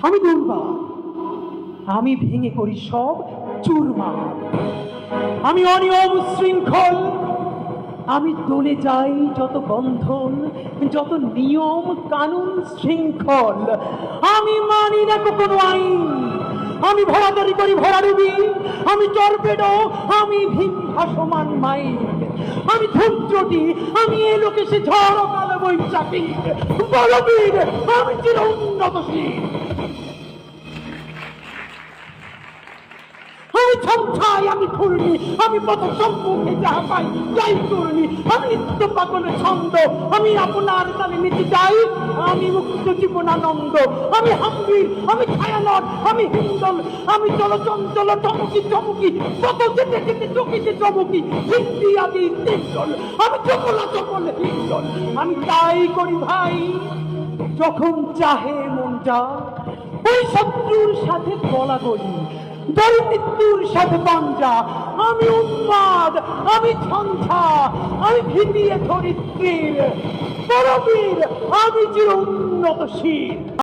আমি দুর্বার, আমি ভেঙে করি সব চুরমার। আমি অনিয়ম শৃঙ্খল, আমি দলে যাই যত বন্ধন, যত নিয়ম কানুন শৃঙ্খল। আমি মানি না কোনো আইন, আমি ভরাদারি করি ভরাডুবি, আমি টর্পেডো, আমি ভীম ভাসমান মাইন। আমি ধূমচটি, আমি এ লোকে সে ঝড় কালো বৈশাখী বলবীর, আমি চির উন্নতশীল। আমি ছমছাই, আমি ঘূর্ণি, আমি পথ সম্মুখে যাহা পাই যাই করুনি। আমি নিত্য পাগলের ছন্দ, আমি আপনার তালে নিতে চাই, আমি মুক্ত জীবনানন্দ। আমি হাম্বির, আমি ছায়ানট, আমি হিন্দল, আমি চলচঞ্চল চমকি চমকি, কত যেতে যেতে চকিতে চমকি, হিন্দি আদি তিনজল, আমি চকলা চকল হিন্দল। আমি তাই করি ভাই যখন চাহে মন যা, ওই শত্রুর সাথে গলাগলি, মৃত্যুর সাথে পাঞ্জা। আমি উন্মাদ, আমি ঝঞ্ঝা, আমি ভিতিয়ে ধরিত্রীর পরবীর, আমি চির উন্নতশীল।